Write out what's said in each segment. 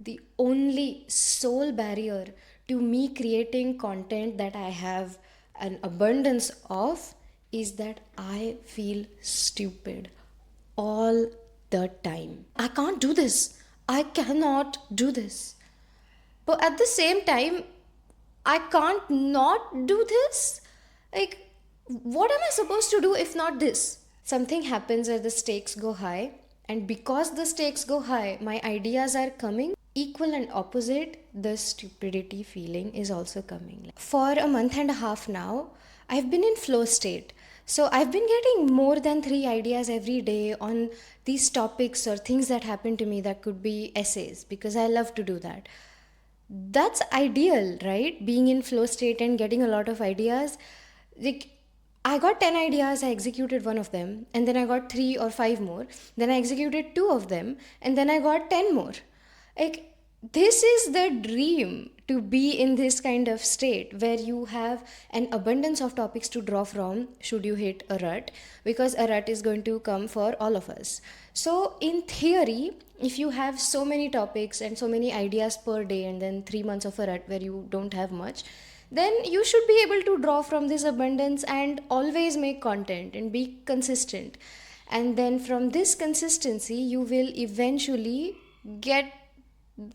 the only sole barrier to me creating content that I have an abundance of is that I feel stupid all the time. I can't do this. I cannot do this. But at the same time, I can't not do this. Like, what am I supposed to do if not this? Something happens where the stakes go high, and because the stakes go high, my ideas are coming. Equal and opposite, the stupidity feeling is also coming. For a month and a half now, I've been in flow state. So I've been getting more than 3 ideas every day on these topics or things that happen to me that could be essays because I love to do that. That's ideal, right? Being in flow state and getting a lot of ideas. Like, I got 10 ideas, I executed one of them, and then I got 3 or 5 more. Then I executed 2 of them, and then I got 10 more. Like, this is the dream, to be in this kind of state where you have an abundance of topics to draw from should you hit a rut, because a rut is going to come for all of us. So in theory, if you have so many topics and so many ideas per day and then 3 months of a rut where you don't have much, then you should be able to draw from this abundance and always make content and be consistent. And then from this consistency, you will eventually get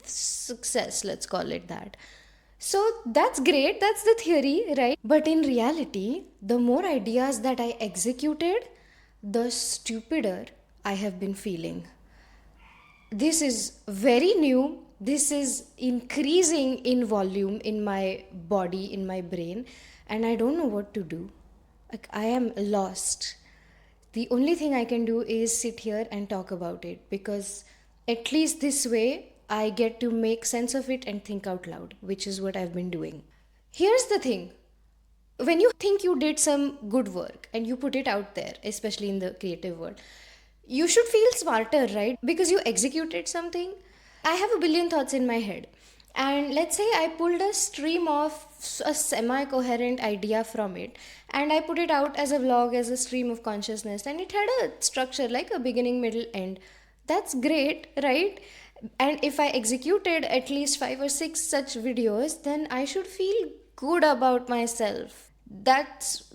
success, let's call it that. So that's great, that's the theory, right? But in reality, the more ideas that I executed, the stupider I have been feeling. This is very new. This is increasing in volume in my body, in my brain, and I don't know what to do. Like, I am lost. The only thing I can do is sit here and talk about it, because at least this way I get to make sense of it and think out loud, which is what I've been doing. Here's the thing: when you think you did some good work and you put it out there, especially in the creative world, you should feel smarter, right? Because you executed something. I have a billion thoughts in my head. And let's say I pulled a stream of a semi coherent idea from it, and I put it out as a vlog, as a stream of consciousness, and it had a structure like a beginning, middle, end. That's great, right? And if I executed at least 5 or 6 such videos, then I should feel good about myself. That's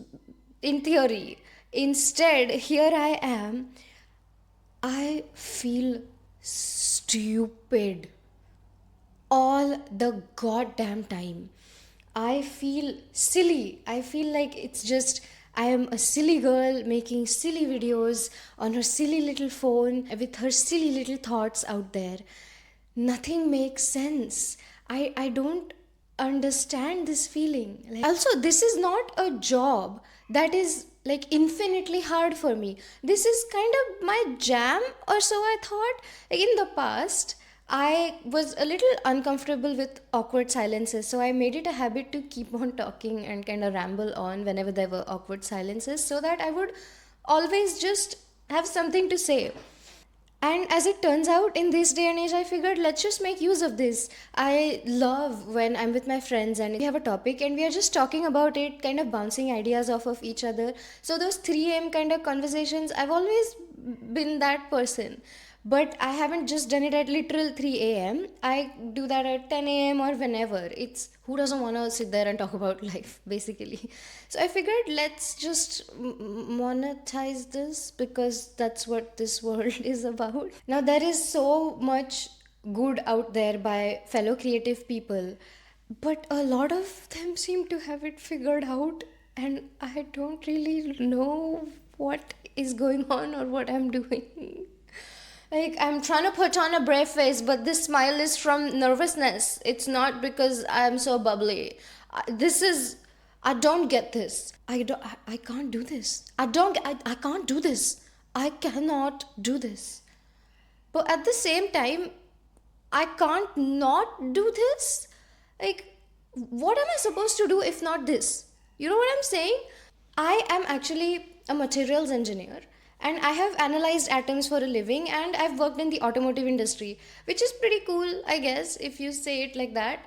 in theory. Instead, here I am. I feel stupid all the goddamn time. I feel silly. I feel like it's just I am a silly girl making silly videos on her silly little phone with her silly little thoughts out there. Nothing makes sense. I don't understand this feeling. Like, also, this is not a job that is like infinitely hard for me. This is kind of my jam, or so I thought. Like, in the past, I was a little uncomfortable with awkward silences, so I made it a habit to keep on talking and kind of ramble on whenever there were awkward silences, so that I would always just have something to say. And as it turns out, in this day and age, I figured let's just make use of this. I love when I'm with my friends and we have a topic and we are just talking about it, kind of bouncing ideas off of each other. So, those 3 a.m. kind of conversations, I've always been that person. But I haven't just done it at literal 3 a.m. I do that at 10 a.m. or whenever. It's who doesn't want to sit there and talk about life, basically. So I figured let's just monetize this, because that's what this world is about. Now, there is so much good out there by fellow creative people, but a lot of them seem to have it figured out, and I don't really know what is going on or what I'm doing. Like, I'm trying to put on a brave face, but this smile is from nervousness. It's not because I'm so bubbly. I don't get this. I can't do this. I can't do this. I cannot do this. But at the same time, I can't not do this. Like, what am I supposed to do if not this? You know what I'm saying? I am actually a materials engineer, and I have analyzed atoms for a living, and I've worked in the automotive industry, which is pretty cool, I guess, if you say it like that.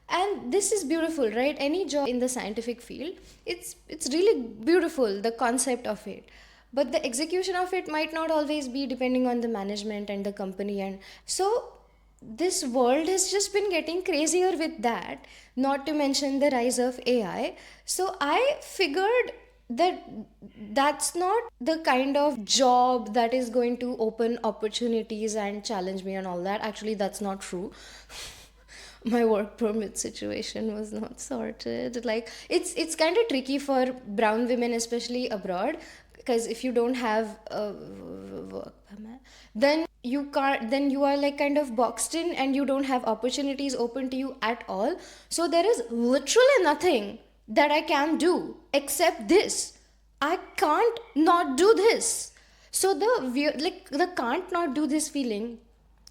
And this is beautiful, right? Any job in the scientific field, it's really beautiful, the concept of it. But the execution of it might not always be, depending on the management and the company. And so this world has just been getting crazier with that, not to mention the rise of AI. So I figured that that's not the kind of job that is going to open opportunities and challenge me and all that. Actually, that's not true. My work permit situation was not sorted. Like, it's kind of tricky for brown women, especially abroad, because if you don't have a work permit, then you can't, then you are like kind of boxed in and you don't have opportunities open to you at all. So there is literally nothing that I can do except this. I can't not do this. So like the can't not do this feeling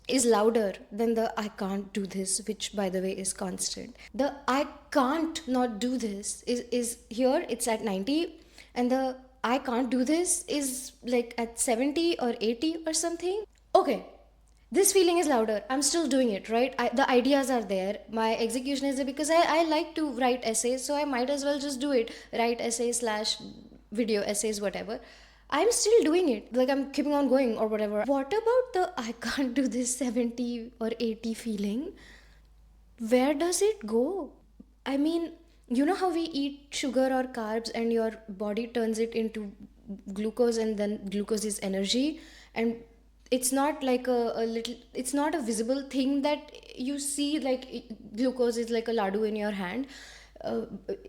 is louder than the I can't do this, which by the way is constant. The I can't not do this is here, it's at 90, and the I can't do this is like at 70 or 80 or something. Okay, this feeling is louder. I'm still doing it, right? The ideas are there. My execution is there because I like to write essays, so I might as well just do it. Write essays slash video essays, whatever. I'm still doing it. Like, I'm keeping on going or whatever. What about the I can't do this 70 or 80 feeling? Where does it go? I mean, you know how we eat sugar or carbs and your body turns it into glucose, and then glucose is energy, and it's not like a little, it's not a visible thing that you see, like glucose is like a ladu in your hand.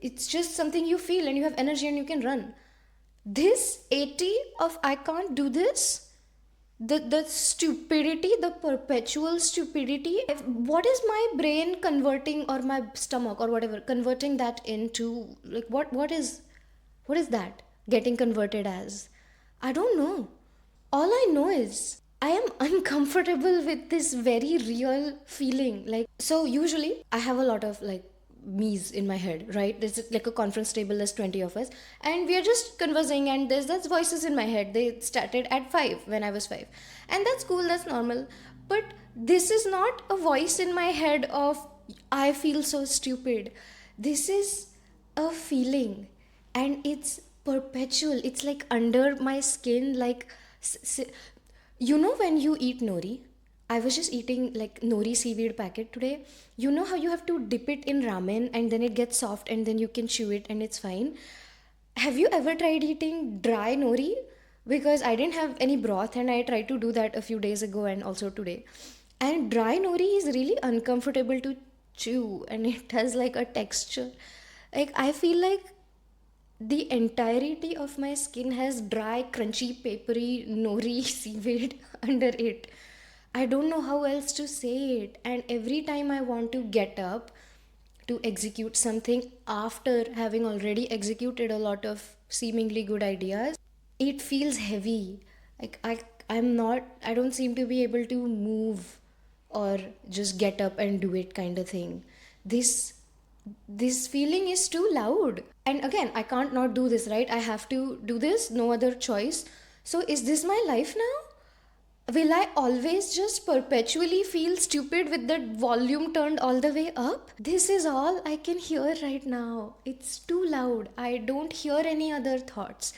It's just something you feel and you have energy and you can run. This 80 of I can't do this, the stupidity, the perpetual stupidity, what is my brain converting, or my stomach or whatever converting that into, like what is that getting converted as? I don't know. All I know is I am uncomfortable with this very real feeling. Like, so usually I have a lot of like me's in my head, right? There's like a conference table, there's 20 of us, and we are just conversing, and there's that's voices in my head. They started at 5 when I was 5. And that's cool, that's normal. But this is not a voice in my head of I feel so stupid. This is a feeling, and it's perpetual. It's like under my skin, like you know when you eat nori, I was just eating like nori seaweed packet today. You know how you have to dip it in ramen and then it gets soft and then you can chew it and it's fine. Have you ever tried eating dry nori? Because I didn't have any broth and I tried to do that a few days ago and also today. And dry nori is really uncomfortable to chew, and it has like a texture. Like, I feel like the entirety of my skin has dry, crunchy, papery, nori seaweed under it. I don't know how else to say it. And every time I want to get up to execute something after having already executed a lot of seemingly good ideas, it feels heavy. Like, I don't seem to be able to move or just get up and do it, kind of thing. This this feeling is too loud. And again, I can't not do this, right? I have to do this, no other choice. So is this my life now? Will I always just perpetually feel stupid with the volume turned all the way up? This is all I can hear right now. It's too loud. I don't hear any other thoughts.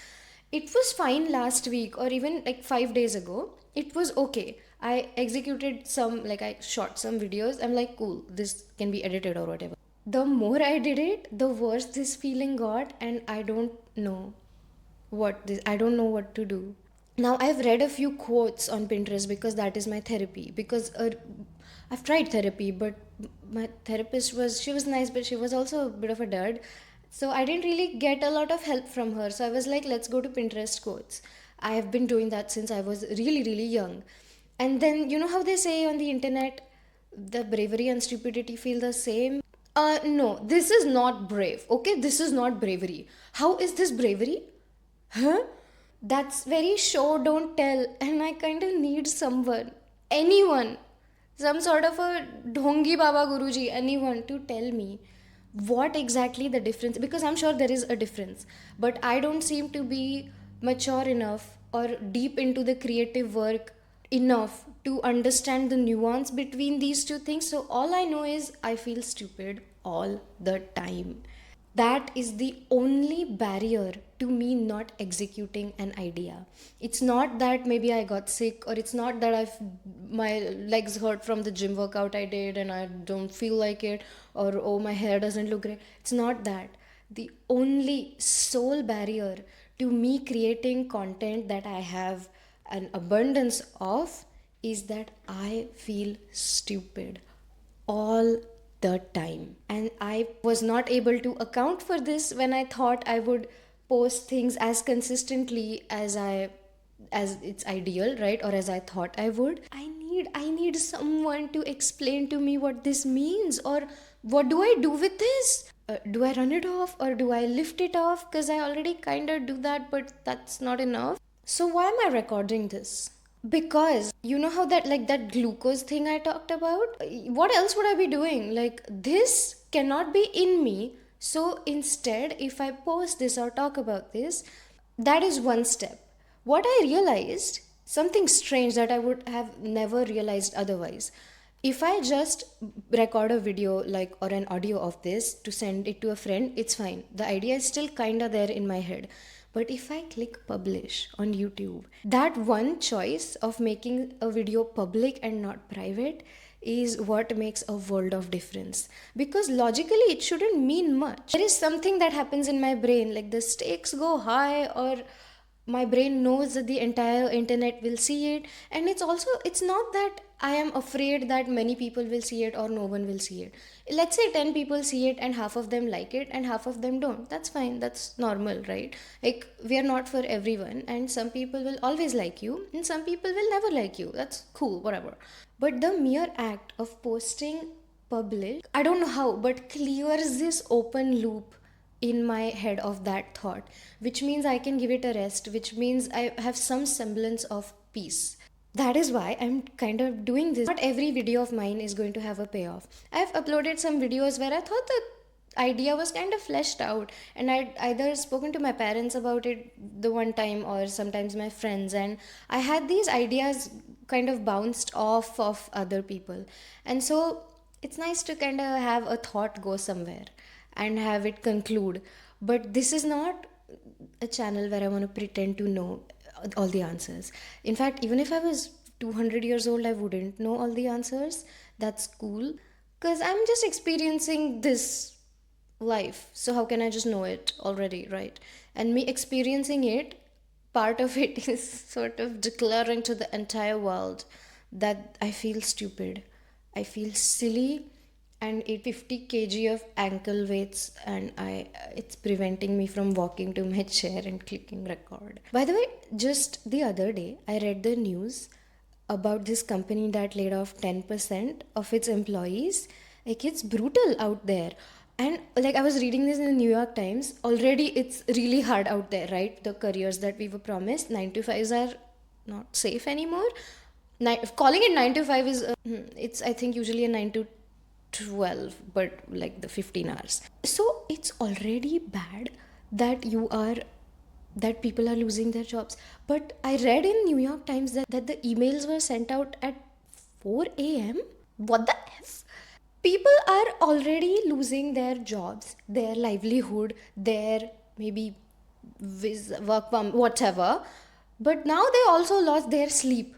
It was fine last week or even like 5 days ago. It was okay. I executed some, like I shot some videos. I'm like, cool, this can be edited or whatever. The more I did it, the worse this feeling got, and I don't know what to do. Now, I've read a few quotes on Pinterest because that is my therapy. Because I've tried therapy, but my therapist she was nice, but she was also a bit of a dud. So I didn't really get a lot of help from her. So I was like, let's go to Pinterest quotes. I have been doing that since I was really, really young. And then, you know how they say on the internet, the bravery and stupidity feel the same? No, this is not brave. Okay, this is not bravery. How is this bravery? Huh? That's very show, don't tell. And I kind of need someone, anyone, some sort of a Dhongi Baba Guruji, anyone to tell me what exactly the difference, because I'm sure there is a difference, but I don't seem to be mature enough or deep into the creative work enough to understand the nuance between these two things. So all I know is I feel stupid all the time. That is the only barrier to me not executing an idea. It's not that maybe I got sick, or it's not that I've my legs hurt from the gym workout I did and I don't feel like it, or oh, my hair doesn't look great. It's not that. The only sole barrier to me creating content that I have an abundance of is that I feel stupid all the time. And I was not able to account for this when I thought I would post things as consistently as it's ideal, right? Or as I thought I would. I need someone to explain to me what this means, or what do I do with this? Do I run it off or do I lift it off? Because I already kind of do that, but that's not enough. So why am I recording this? Because you know how that, like, that glucose thing I talked about, what else would I be doing? Like, this cannot be in me. So instead, if I post this or talk about this, that is one step. What I realized, something strange that I would have never realized otherwise, if I just record a video, like, or an audio of this to send it to a friend, it's fine. The idea is still kind of there in my head. But if I click publish on YouTube, that one choice of making a video public and not private is what makes a world of difference. Because logically, it shouldn't mean much. There is something that happens in my brain, like the stakes go high, or my brain knows that the entire internet will see it. And it's not that I am afraid that many people will see it or no one will see it. Let's say 10 people see it and half of them like it and half of them don't. That's fine, that's normal, right? Like, we are not for everyone, and some people will always like you and some people will never like you. That's cool, whatever. But the mere act of posting public, I don't know how, but clears this open loop in my head of that thought, which means I can give it a rest, which means I have some semblance of peace. That is why I'm kind of doing this. Not every video of mine is going to have a payoff. I've uploaded some videos where I thought the idea was kind of fleshed out, and I'd either spoken to my parents about it the one time or sometimes my friends, and I had these ideas kind of bounced off of other people. And so it's nice to kind of have a thought go somewhere and have it conclude. But this is not a channel where I want to pretend to know all the answers. In fact, even if I was 200 years old, I wouldn't know all the answers. That's cool. Because I'm just experiencing this life. So how can I just know it already, right? And me experiencing it, part of it is sort of declaring to the entire world that I feel stupid. I feel silly, and 850 kg of ankle weights, and I it's preventing me from walking to my chair and clicking record. By the way, just the other day I read the news about this company that laid off 10% of its employees. Like, it's brutal out there. And like, I was reading this in the New York Times. Already it's really hard out there, right? The careers that we were promised, 9 to 5s are not safe anymore. Calling it 9 to 5 is it's, I think, usually a 9 to 12, but like the 15 hours. So it's already bad that that people are losing their jobs. But I read in New York Times that the emails were sent out at 4 a.m. What the F? People are already losing their jobs, their livelihood, their maybe work, whatever. But now they also lost their sleep.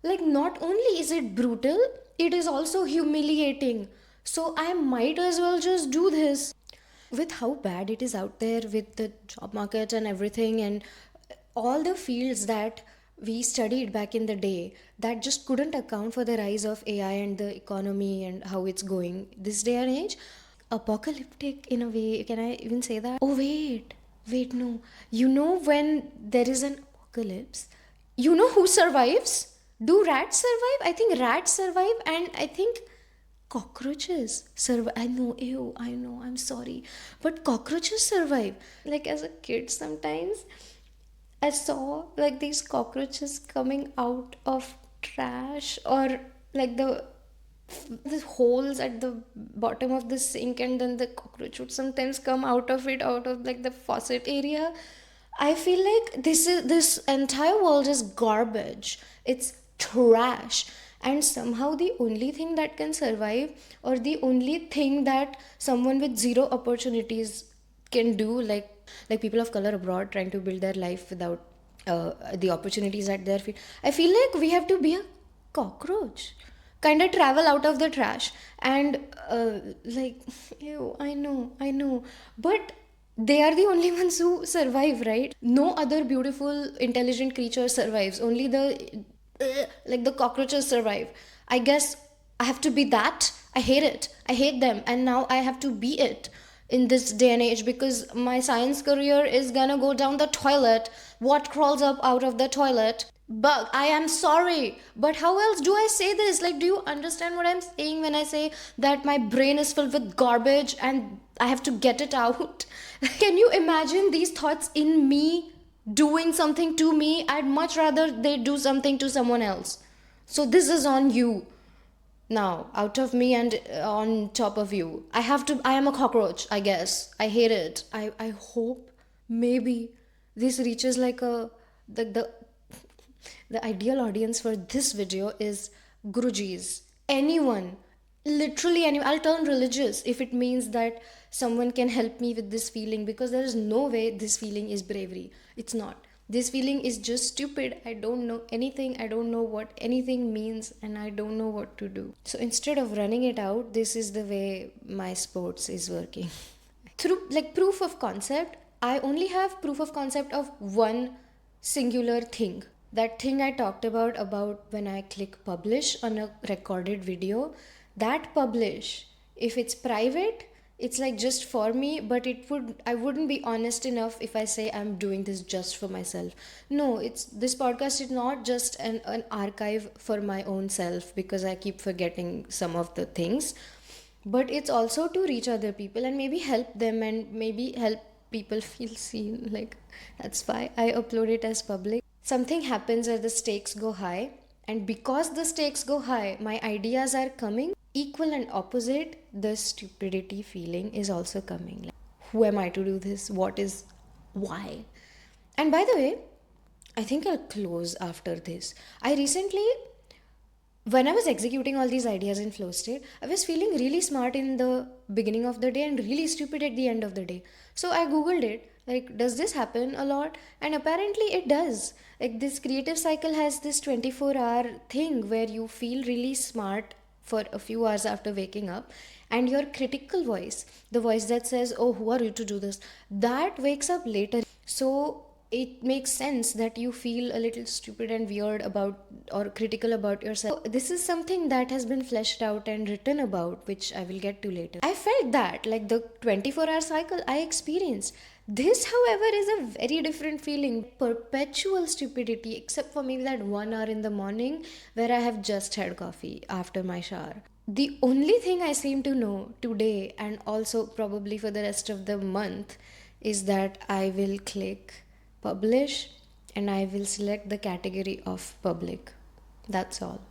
Like, not only is it brutal, it is also humiliating. So I might as well just do this. With how bad it is out there with the job market and everything, and all the fields that we studied back in the day that just couldn't account for the rise of AI and the economy and how it's going this day and age. Apocalyptic in a way, can I even say that? Oh, wait, no. You know, when there is an apocalypse, you know who survives? Do rats survive? I think rats survive, and I think cockroaches survive. I know, ew, I know, I'm sorry. But cockroaches survive. Like, as a kid, sometimes I saw like these cockroaches coming out of trash, or like the holes at the bottom of the sink, and then the cockroach would sometimes come out of it, out of like the faucet area. I feel like this entire world is garbage. It's trash. And somehow the only thing that can survive, or the only thing that someone with zero opportunities can do, like people of color abroad trying to build their life without the opportunities at their feet. I feel like we have to be a cockroach, kind of travel out of the trash, and like, ew, I know, but they are the only ones who survive, right? No other beautiful intelligent creature survives, only the like the cockroaches survive. I guess I have to be that. I hate it, I hate them, and now I have to be it in this day and age, because my science career is gonna go down the toilet. What crawls up out of the toilet? Bug. I am sorry, but how else do I say this? Like, do you understand what I'm saying when I say that my brain is filled with garbage and I have to get it out? Can you imagine these thoughts in me doing something to me? I'd much rather they do something to someone else. So this is on you now, out of me and on top of you. I am a cockroach, I guess. I hate it. I hope maybe this reaches like the ideal audience for this video is Gurujis. Anyone, literally anyone. I'll turn religious if it means that someone can help me with this feeling, because there is no way this feeling is bravery. It's not. This feeling is just stupid. I don't know anything. I don't know what anything means, and I don't know what to do. So instead of running it out, this is the way my sports is working. Through like proof of concept, I only have proof of concept of one singular thing. That thing I talked about when I click publish on a recorded video. That publish, if it's private, it's like just for me, but I wouldn't be honest enough if I say I'm doing this just for myself. No, it's this podcast is not just an archive for my own self, because I keep forgetting some of the things, but it's also to reach other people and maybe help them and maybe help people feel seen. Like, that's why I upload it as public. Something happens where the stakes go high, and because the stakes go high, my ideas are coming. Equal and opposite, the stupidity feeling is also coming. Like, who am I to do this? What is, why? And by the way, I think I'll close after this. I recently, when I was executing all these ideas in flow state, I was feeling really smart in the beginning of the day and really stupid at the end of the day. So I googled it, like, does this happen a lot? And apparently it does. Like, this creative cycle has this 24-hour thing where you feel really smart for a few hours after waking up, and your critical voice, the voice that says, oh, who are you to do this, that wakes up later. So it makes sense that you feel a little stupid and weird about or critical about yourself. So this is something that has been fleshed out and written about, which I will get to later. I felt that, like, the 24-hour cycle I experienced. This, however, is a very different feeling. Perpetual stupidity, except for maybe that 1 hour in the morning where I have just had coffee after my shower. The only thing I seem to know today, and also probably for the rest of the month, is that I will click publish and I will select the category of public. That's all.